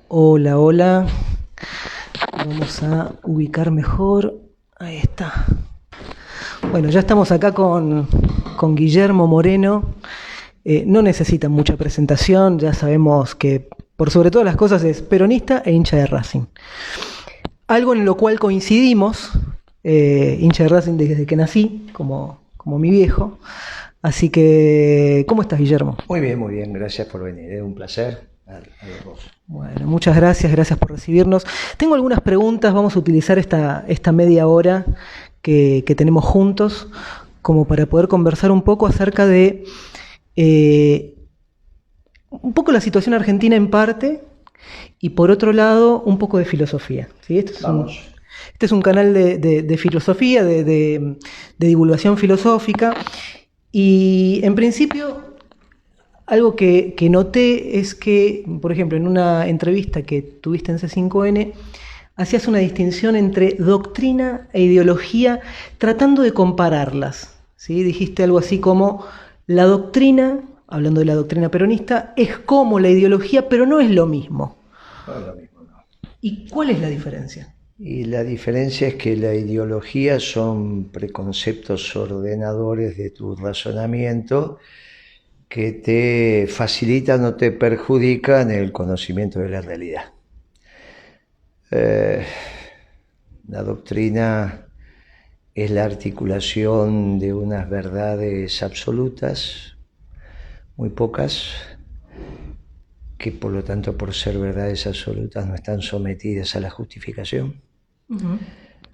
Hola, hola. Vamos a ubicar mejor. Ahí está. Bueno, ya estamos acá con Guillermo Moreno. No necesita mucha presentación, ya sabemos que por sobre todas las cosas es peronista e hincha de Racing. Algo en lo cual coincidimos, hincha de Racing desde que nací, como mi viejo. Así que, ¿cómo estás, Guillermo? Muy bien, gracias por venir, es un placer a los dos. Bueno, muchas gracias por recibirnos. Tengo algunas preguntas, vamos a utilizar esta media hora que tenemos juntos como para poder conversar un poco acerca de eh, un poco la situación argentina en parte y por otro lado un poco de filosofía. ¿Sí? Vamos. Este es un canal de filosofía, de divulgación filosófica y en principio algo que noté es que, por ejemplo, en una entrevista que tuviste en C5N, hacías una distinción entre doctrina e ideología tratando de compararlas. ¿Sí? Dijiste algo así como la doctrina, hablando de la doctrina peronista, es como la ideología, pero no es lo mismo. No es lo mismo, no. ¿Y cuál es la diferencia? Y la diferencia es que la ideología son preconceptos ordenadores de tu razonamiento que te facilitan o te perjudican el conocimiento de la realidad. La doctrina es la articulación de unas verdades absolutas, muy pocas, que por lo tanto por ser verdades absolutas no están sometidas a la justificación.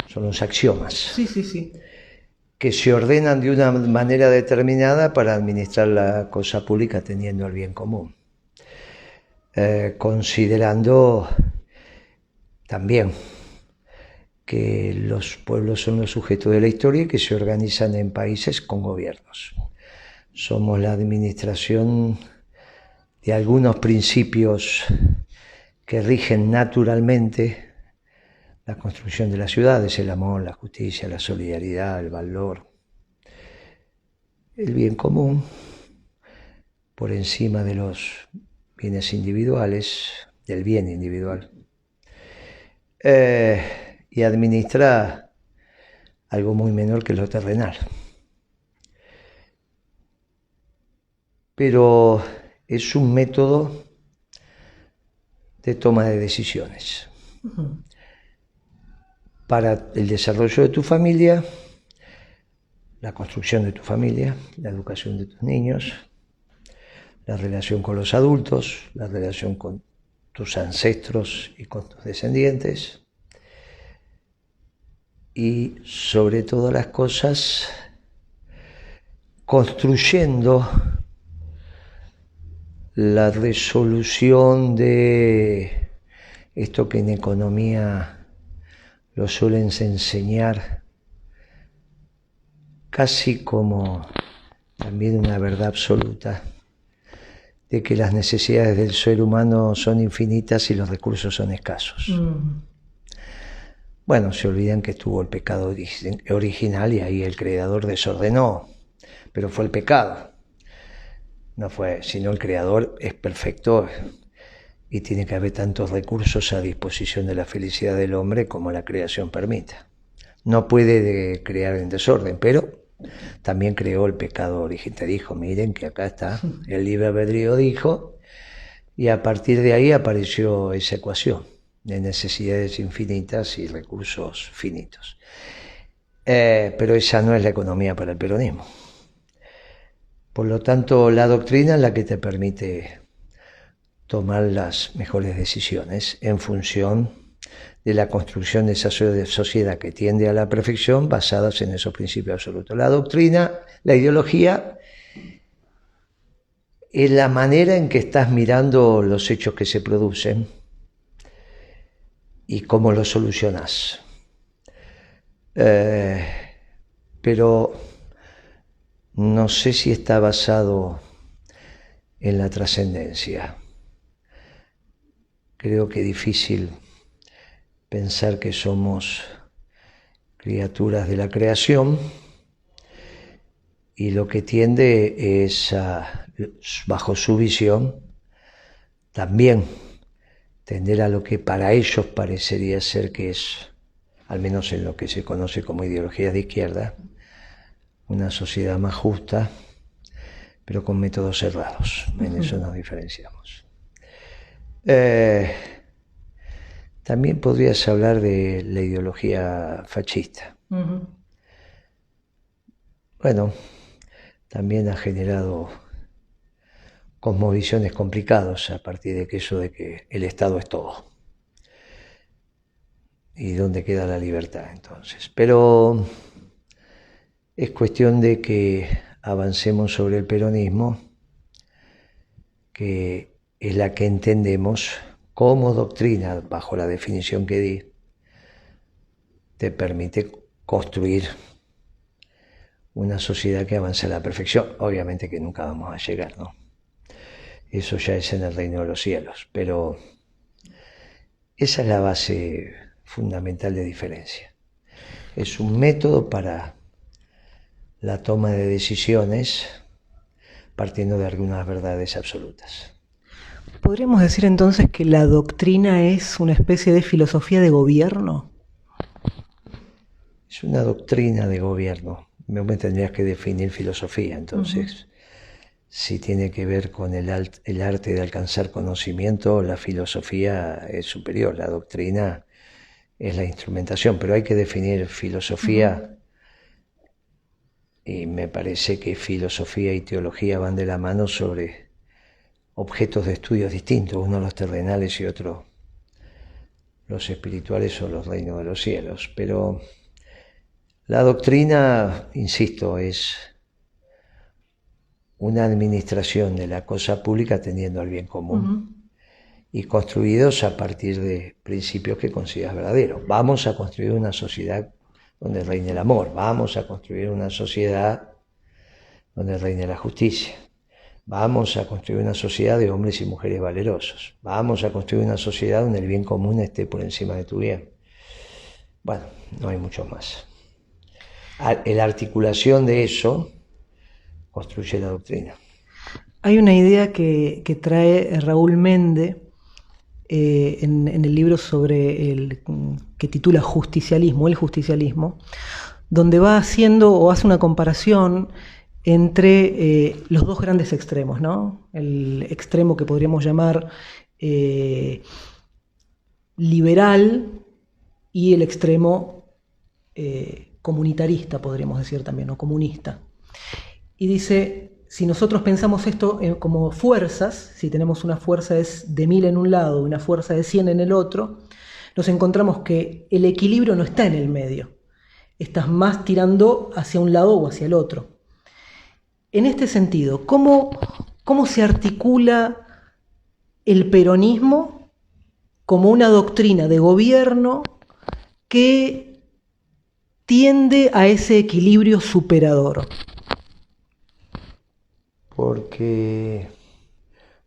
Son los axiomas. Sí. Que se ordenan de una manera determinada para administrar la cosa pública teniendo el bien común. Considerando también que los pueblos son los sujetos de la historia y que se organizan en países con gobiernos. Somos la administración de algunos principios que rigen naturalmente la construcción de las ciudades, el amor, la justicia, la solidaridad, el valor, el bien común, por encima de los bienes individuales, del bien individual. Y administra algo muy menor que lo terrenal. Pero es un método de toma de decisiones. Para el desarrollo de tu familia, la construcción de tu familia, la educación de tus niños, la relación con los adultos, la relación con tus ancestros y con tus descendientes, y sobre todas las cosas, construyendo la resolución de esto que en economía lo suelen enseñar casi como también una verdad absoluta, de que las necesidades del ser humano son infinitas y los recursos son escasos. Bueno, se olvidan que estuvo el pecado original y ahí el creador desordenó, pero fue el pecado. No fue, sino el creador es perfecto y tiene que haber tantos recursos a disposición de la felicidad del hombre como la creación permita. No puede crear en desorden, pero también creó el pecado original. Te dijo, miren que acá está, el libre albedrío dijo, y a partir de ahí apareció esa ecuación de necesidades infinitas y recursos finitos. Pero esa no es la economía para el peronismo. Por lo tanto, la doctrina es la que te permite tomar las mejores decisiones en función de la construcción de esa sociedad que tiende a la perfección basadas en esos principios absolutos. La doctrina, la ideología, es la manera en que estás mirando los hechos que se producen y cómo los solucionas. Pero no sé si está basado en la trascendencia. Creo que es difícil pensar que somos criaturas de la creación y lo que tiende es a, bajo su visión, también tender a lo que para ellos parecería ser que es, al menos en lo que se conoce como ideologías de izquierda, una sociedad más justa, pero con métodos cerrados. En eso nos diferenciamos. También podrías hablar de la ideología fascista. Bueno, también ha generado cosmovisiones complicadas a partir de eso de que el Estado es todo. ¿Y dónde queda la libertad entonces? Pero es cuestión de que avancemos sobre el peronismo, que es la que entendemos como doctrina, bajo la definición que di, te permite construir una sociedad que avance a la perfección. Obviamente que nunca vamos a llegar, ¿no? Eso ya es en el reino de los cielos, pero esa es la base fundamental de diferencia. Es un método para la toma de decisiones partiendo de algunas verdades absolutas. ¿Podríamos decir entonces que la doctrina es una especie de filosofía de gobierno? Es una doctrina de gobierno. Me tendrías que definir filosofía, entonces. Si tiene que ver con el arte de alcanzar conocimiento, la filosofía es superior, la doctrina es la instrumentación, pero hay que definir filosofía y me parece que filosofía y teología van de la mano sobre objetos de estudios distintos, uno los terrenales y otro los espirituales o los reinos de los cielos. Pero la doctrina, insisto, es una administración de la cosa pública atendiendo al bien común y construidos a partir de principios que consideras verdaderos. Vamos a construir una sociedad donde reine el amor, vamos a construir una sociedad donde reine la justicia, vamos a construir una sociedad de hombres y mujeres valerosos, vamos a construir una sociedad donde el bien común esté por encima de tu bien. Bueno, no hay mucho más. La articulación de eso construye la doctrina. Hay una idea que trae Raúl Mende en el libro que titula Justicialismo, el justicialismo, donde va haciendo o hace una comparación entre los dos grandes extremos, ¿no? El extremo que podríamos llamar liberal y el extremo comunitarista, podríamos decir también, o comunista. Y dice, si nosotros pensamos esto como fuerzas, si tenemos una fuerza de 1000 en un lado y una fuerza de 100 en el otro, nos encontramos que el equilibrio no está en el medio. Estás más tirando hacia un lado o hacia el otro. En este sentido, ¿cómo se articula el peronismo como una doctrina de gobierno que tiende a ese equilibrio superador? Porque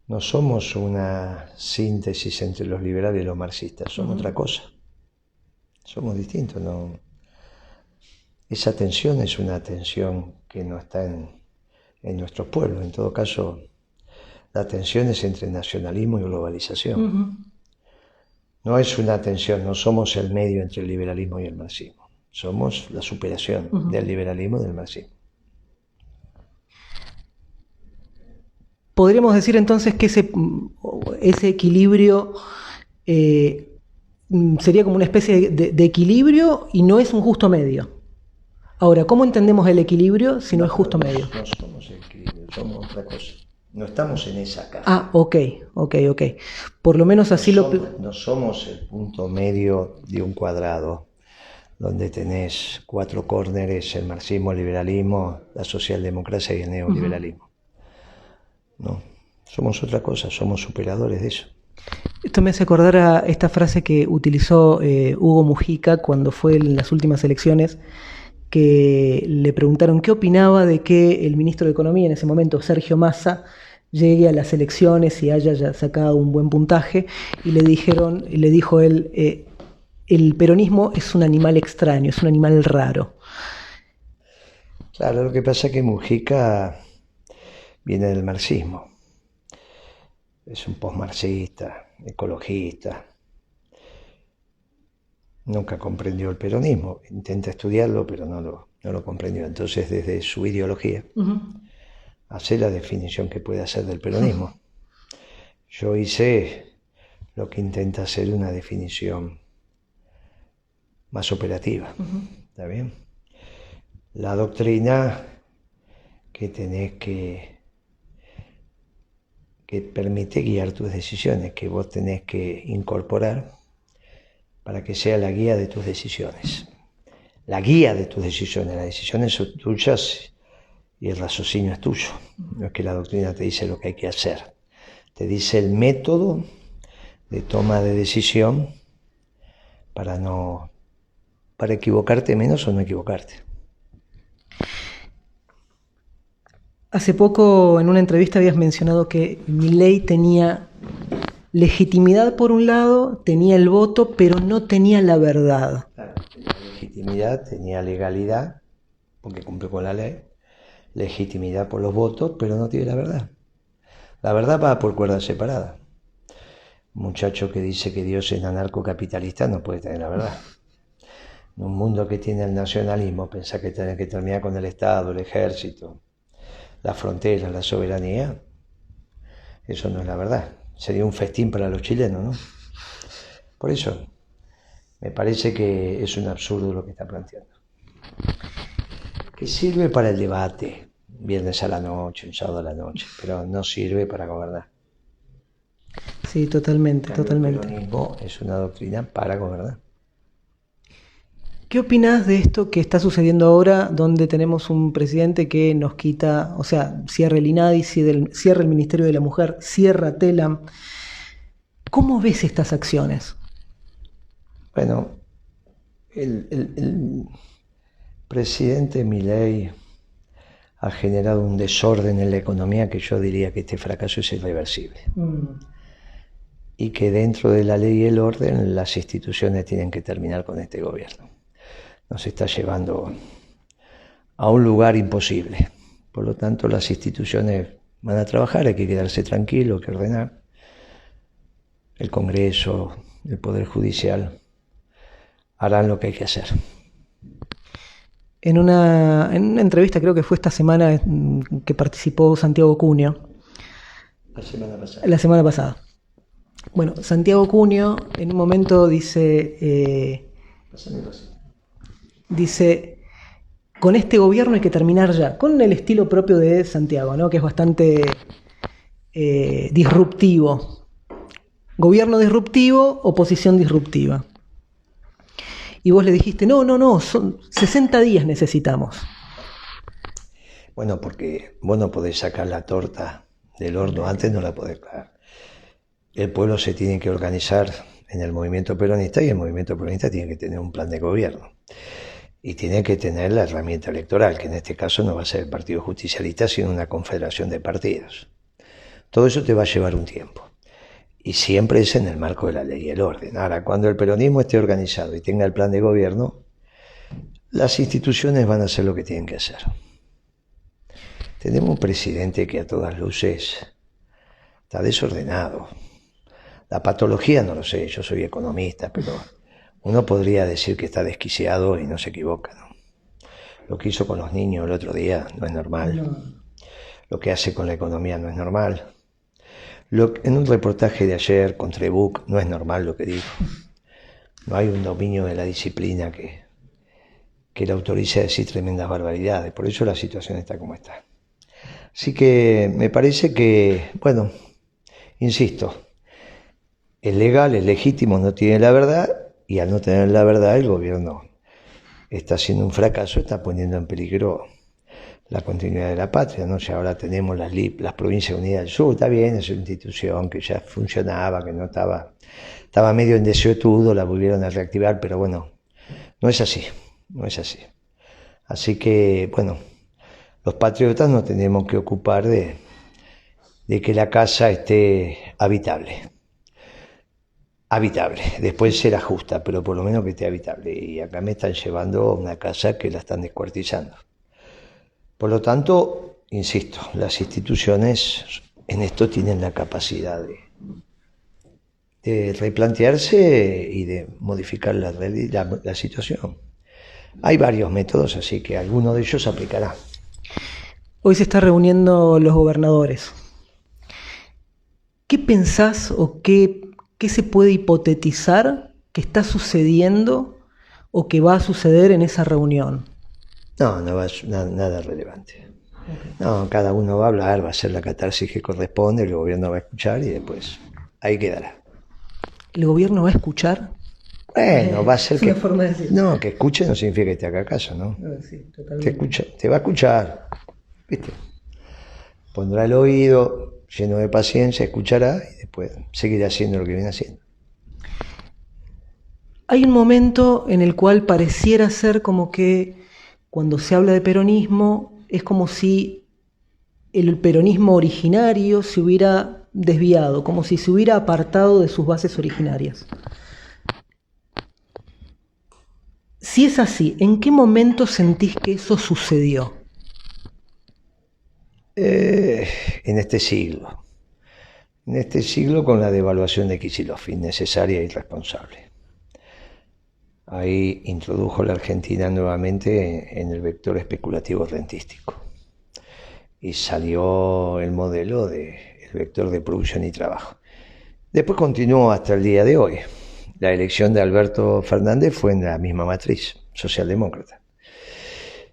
no somos una síntesis entre los liberales y los marxistas, somos otra cosa. Somos distintos, ¿no? Esa tensión es una tensión que no está en nuestros pueblos. En todo caso, la tensión es entre nacionalismo y globalización. No es una tensión, no somos el medio entre el liberalismo y el marxismo. Somos la superación del liberalismo y del marxismo. Podríamos decir entonces que ese equilibrio sería como una especie de equilibrio y no es un justo medio. Ahora, ¿cómo entendemos el equilibrio si no es justo medio? No somos el equilibrio, somos otra cosa. No estamos en esa caja. Ah, ok. Por lo menos así No somos el punto medio de un cuadrado, donde tenés 4 córneres, el marxismo, el liberalismo, la socialdemocracia y el neoliberalismo. No, somos otra cosa, somos superadores de eso. Esto me hace acordar a esta frase que utilizó Hugo Mujica cuando fue en las últimas elecciones, que le preguntaron qué opinaba de que el ministro de Economía en ese momento, Sergio Massa, llegue a las elecciones y haya ya sacado un buen puntaje, y le dijo él, el peronismo es un animal extraño, es un animal raro. Claro, lo que pasa es que Mujica viene del marxismo. es un postmarxista, ecologista. Nunca comprendió el peronismo, intenta estudiarlo, pero no lo comprendió. Entonces, desde su ideología, hace la definición que puede hacer del peronismo. Yo hice lo que intenta hacer una definición más operativa. ¿Está bien? La doctrina que tenés que permite guiar tus decisiones, que vos tenés que incorporar para que sea la guía de tus decisiones. La guía de tus decisiones, las decisiones son tuyas y el raciocinio es tuyo. No es que la doctrina te dice lo que hay que hacer, te dice el método de toma de decisión para equivocarte menos o no equivocarte. Hace poco en una entrevista habías mencionado que Milei tenía legitimidad por un lado, tenía el voto, pero no tenía la verdad. Claro, tenía legitimidad, tenía legalidad, porque cumple con la ley, legitimidad por los votos, pero no tiene la verdad. La verdad va por cuerda separada. Un muchacho que dice que Dios es anarcocapitalista no puede tener la verdad. En un mundo que tiene el nacionalismo, pensar que tiene que terminar con el Estado, el ejército, las fronteras, la soberanía, eso no es la verdad. Sería un festín para los chilenos, ¿no? Por eso, me parece que es un absurdo lo que está planteando. Que sirve para el debate, viernes a la noche, un sábado a la noche, pero no sirve para gobernar. Sí, totalmente, totalmente. El peronismo es una doctrina para gobernar. ¿Qué opinás de esto que está sucediendo ahora, donde tenemos un presidente que nos quita, o sea, cierra el INADI, cierra el Ministerio de la Mujer, cierra TELAM? ¿Cómo ves estas acciones? Bueno, el presidente Milei ha generado un desorden en la economía que yo diría que este fracaso es irreversible. Y que dentro de la ley y el orden las instituciones tienen que terminar con este gobierno. Nos está llevando a un lugar imposible. Por lo tanto, las instituciones van a trabajar, hay que quedarse tranquilo, hay que ordenar. El Congreso, el Poder Judicial harán lo que hay que hacer. En una entrevista, creo que fue esta semana que participó Santiago Cunio. La semana pasada. Bueno, Santiago Cunio en un momento dice, con este gobierno hay que terminar ya, con el estilo propio de Santiago, ¿no? Que es bastante disruptivo. Gobierno disruptivo, oposición disruptiva. Y vos le dijiste, no, son 60 días necesitamos. Bueno, porque vos no podés sacar la torta del horno, antes no la podés clavar. El pueblo se tiene que organizar en el movimiento peronista y el movimiento peronista tiene que tener un plan de gobierno. Y tiene que tener la herramienta electoral, que en este caso no va a ser el Partido Justicialista, sino una confederación de partidos. Todo eso te va a llevar un tiempo. Y siempre es en el marco de la ley y el orden. Ahora, cuando el peronismo esté organizado y tenga el plan de gobierno, las instituciones van a hacer lo que tienen que hacer. Tenemos un presidente que a todas luces está desordenado. La patología no lo sé, yo soy economista, pero uno podría decir que está desquiciado y no se equivoca, ¿no? Lo que hizo con los niños el otro día no es normal. No. Lo que hace con la economía no es normal. En un reportaje de ayer con Trebuch no es normal lo que dijo. No hay un dominio de la disciplina que le autorice a decir tremendas barbaridades. Por eso la situación está como está. Así que me parece que, bueno, insisto, es legal, es legítimo, no tiene la verdad, y al no tener la verdad el gobierno está haciendo un fracaso, está poniendo en peligro la continuidad de la patria, ¿no? Ya ahora tenemos las Provincias Unidas del Sur, está bien, es una institución que ya funcionaba, que no estaba medio en desuetudo, la volvieron a reactivar, pero bueno, no es así. Así que, bueno, los patriotas nos tenemos que ocupar de que la casa esté habitable. Después será justa, pero por lo menos que esté habitable. Y acá me están llevando a una casa que la están descuartizando. Por lo tanto, insisto, las instituciones en esto tienen la capacidad de replantearse y de modificar la situación. Hay varios métodos, así que alguno de ellos aplicará. Hoy se están reuniendo los gobernadores. ¿Qué pensás o qué se puede hipotetizar que está sucediendo o que va a suceder en esa reunión? No va a nada relevante. No, cada uno va a hablar, va a hacer la catarsis que corresponde, el gobierno va a escuchar y después ahí quedará. ¿El gobierno va a escuchar? Bueno, va a ser que... forma de decir. No, que escuche no significa que te haga caso, ¿no? Sí, totalmente. Te va a escuchar, ¿viste? Pondrá el oído lleno de paciencia, escuchará y después seguirá haciendo lo que viene haciendo. Hay un momento en el cual pareciera ser como que cuando se habla de peronismo es como si el peronismo originario se hubiera desviado, como si se hubiera apartado de sus bases originarias. Si es así, ¿en qué momento sentís que eso sucedió? En este siglo. En este siglo con la devaluación de Kicillof, innecesaria e irresponsable. Ahí introdujo la Argentina nuevamente en el vector especulativo rentístico. Y salió el modelo del vector de producción y trabajo. Después continuó hasta el día de hoy. La elección de Alberto Fernández fue en la misma matriz, socialdemócrata.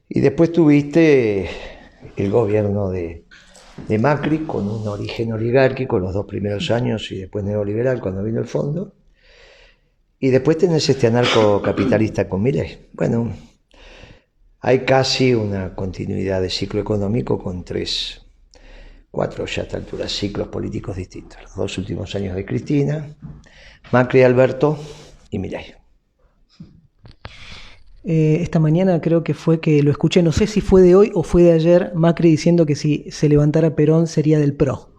Y después tuviste el gobierno de Macri con un origen oligárquico los 2 primeros años y después neoliberal cuando vino el fondo. Y después tenés este anarcocapitalista con Milei. Bueno, hay casi una continuidad de ciclo económico con 4 ya a esta altura, ciclos políticos distintos. Los 2 últimos años de Cristina, Macri, Alberto y Milei. Esta mañana creo que fue que lo escuché, no sé si fue de hoy o fue de ayer, Macri diciendo que si se levantara Perón sería del PRO.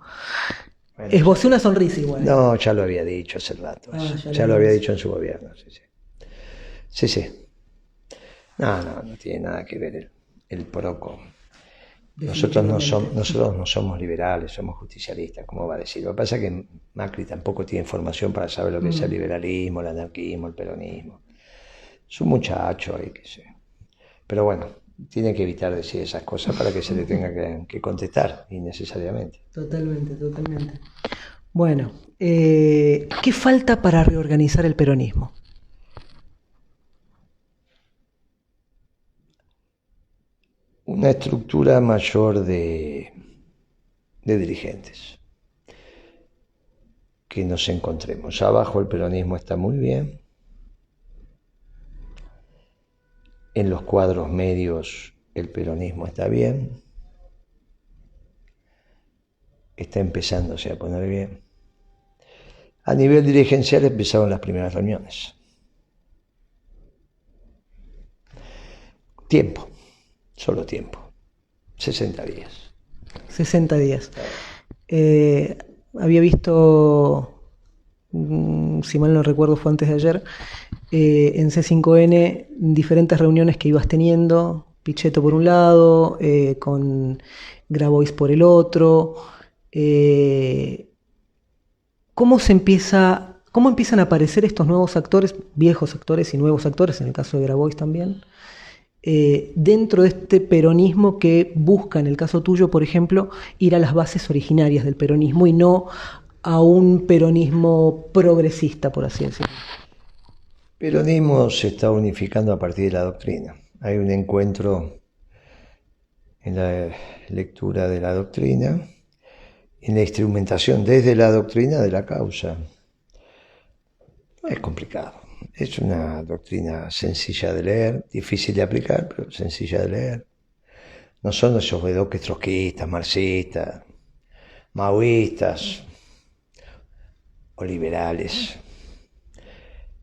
Bueno, esbocé una sonrisa igual. No, ya lo había dicho hace rato. Ya lo había dicho en su gobierno. Sí. No tiene nada que ver el PRO con... Nosotros no somos liberales, somos justicialistas, ¿cómo va a decir? Lo que pasa es que Macri tampoco tiene información para saber lo que es el liberalismo, el anarquismo, el peronismo. Es un muchacho ahí que sé. Pero bueno, tiene que evitar decir esas cosas para que se le tenga que contestar innecesariamente. Totalmente. Bueno, ¿qué falta para reorganizar el peronismo? Una estructura mayor de dirigentes. Que nos encontremos. Abajo el peronismo está muy bien. En los cuadros medios el peronismo está bien. Está empezándose a poner bien. A nivel dirigencial empezaron las primeras reuniones. Tiempo. Solo tiempo. 60 días. 60 días. Había visto, si mal no recuerdo fue antes de ayer, en C5N diferentes reuniones que ibas teniendo, Pichetto por un lado, con Grabois por el otro. ¿Cómo empiezan a aparecer estos nuevos actores, viejos actores y nuevos actores, en el caso de Grabois también? Dentro de este peronismo que busca, en el caso tuyo, por ejemplo, ir a las bases originarias del peronismo y no a un peronismo progresista, por así decirlo. El peronismo se está unificando a partir de la doctrina. Hay un encuentro en la lectura de la doctrina, en la instrumentación desde la doctrina de la causa. No es complicado. Es una doctrina sencilla de leer, difícil de aplicar, pero sencilla de leer. No son esos vedoques trotskistas, marxistas, maoístas o liberales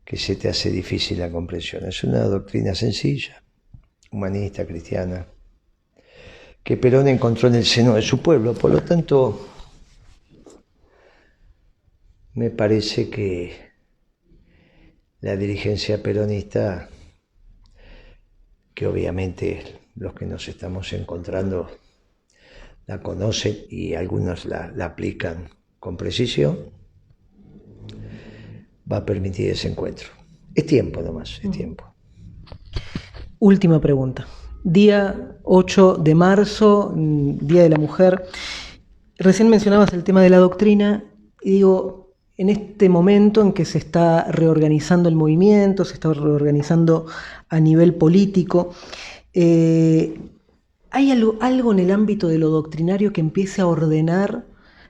que se te hace difícil la comprensión. Es una doctrina sencilla, humanista, cristiana, que Perón encontró en el seno de su pueblo. Por lo tanto, me parece que la dirigencia peronista, que obviamente los que nos estamos encontrando la conocen y algunos la aplican con precisión, va a permitir ese encuentro. Es tiempo nomás, es tiempo. Última pregunta. Día 8 de marzo, Día de la Mujer. Recién mencionabas el tema de la doctrina y digo, en este momento en que se está reorganizando el movimiento, se está reorganizando a nivel político, ¿hay algo en el ámbito de lo doctrinario que empiece a ordenar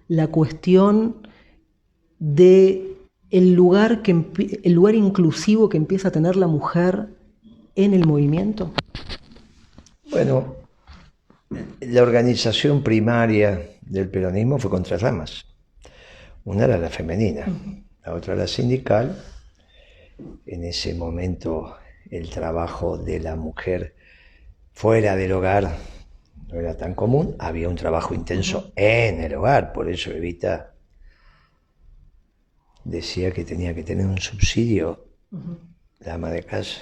la cuestión de el lugar inclusivo que empieza a tener la mujer en el movimiento? Bueno, la organización primaria del peronismo fue con 3 ramas. Una era la femenina, la otra la sindical. En ese momento el trabajo de la mujer fuera del hogar no era tan común, había un trabajo intenso en el hogar, por eso Evita decía que tenía que tener un subsidio, la ama de casa,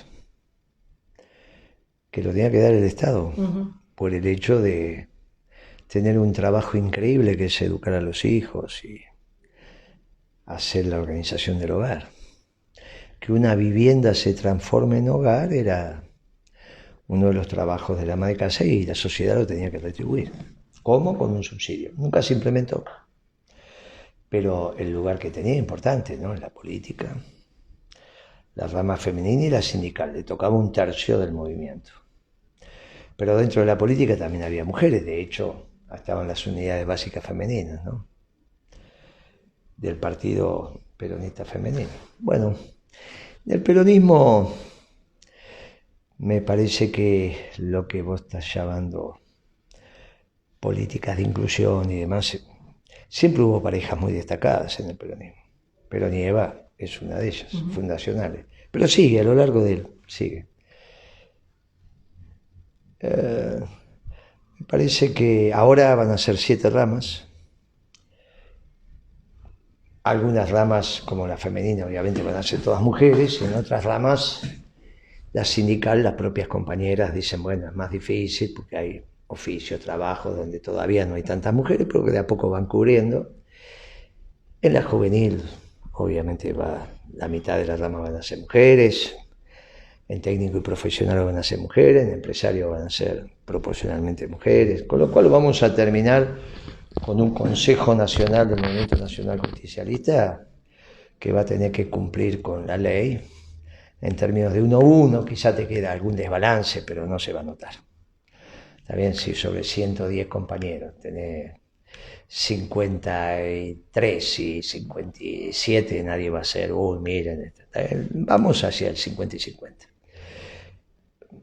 que lo tenía que dar el Estado, por el hecho de tener un trabajo increíble que es educar a los hijos y hacer la organización del hogar. Que una vivienda se transforme en hogar era uno de los trabajos de la ama de casa y la sociedad lo tenía que retribuir. ¿Cómo? Con un subsidio. Nunca se implementó. Pero el lugar que tenía importante, ¿no? En la política, la rama femenina y la sindical, le tocaba 1/3 del movimiento. Pero dentro de la política también había mujeres, de hecho, estaban las unidades básicas femeninas, ¿no? Del Partido Peronista Femenino. Bueno, del peronismo me parece que lo que vos estás llamando políticas de inclusión y demás, siempre hubo parejas muy destacadas en el peronismo. Perón y Eva es una de ellas, fundacionales. Pero sigue, a lo largo de él, sigue. Me parece que ahora van a ser 7 ramas. Algunas ramas, como la femenina, obviamente van a ser todas mujeres, y en otras ramas, la sindical, las propias compañeras dicen, bueno, es más difícil porque hay oficio, trabajo, donde todavía no hay tantas mujeres, pero que de a poco van cubriendo. En la juvenil, obviamente, la mitad de las ramas van a ser mujeres. En técnico y profesional van a ser mujeres, en empresario van a ser proporcionalmente mujeres, con lo cual vamos a terminar con un Consejo Nacional del Movimiento Nacional Justicialista que va a tener que cumplir con la ley en términos de 1-1, quizá te queda algún desbalance, pero no se va a notar. Está bien, si sobre 110 compañeros tenés 53 y 57, nadie va a ser, uy, miren, vamos hacia el 50 y 50.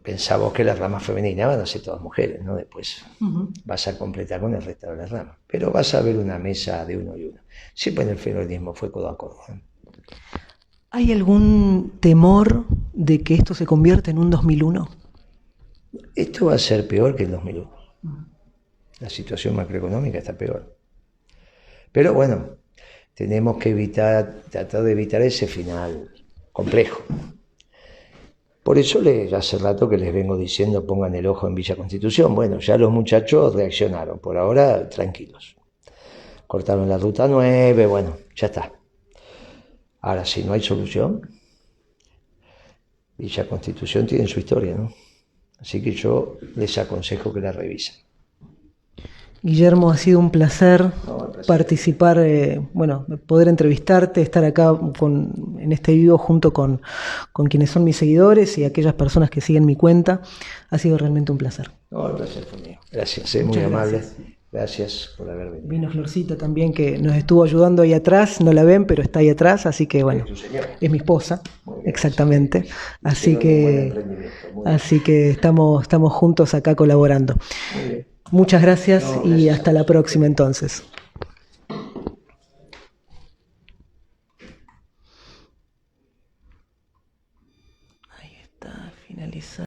Pensamos que las ramas femeninas van a ser todas mujeres, ¿no? Después vas a completar con el resto de las ramas. Pero vas a ver una mesa de 1 y 1. Siempre en el peronismo fue codo a codo, ¿eh? ¿Hay algún temor de que esto se convierta en un 2001? Esto va a ser peor que el 2001. La situación macroeconómica está peor. Pero bueno, tenemos que tratar de evitar ese final complejo. Por eso hace rato que les vengo diciendo pongan el ojo en Villa Constitución. Bueno, ya los muchachos reaccionaron, por ahora tranquilos. Cortaron la ruta 9, bueno, ya está. Ahora, si no hay solución, Villa Constitución tiene su historia, ¿no? Así que yo les aconsejo que la revisen. Guillermo, ha sido un placer participar, poder entrevistarte, estar acá en este vivo junto con quienes son mis seguidores y aquellas personas que siguen mi cuenta. Ha sido realmente un placer. No, el placer fue mío. Gracias, muy amable. Gracias por haber venido. Vino Florcita también, que nos estuvo ayudando ahí atrás, no la ven, pero está ahí atrás, así que bueno, es mi esposa, exactamente. Así que estamos juntos acá colaborando. Muy bien. Muchas gracias y hasta la próxima entonces. Ahí está, finalizado.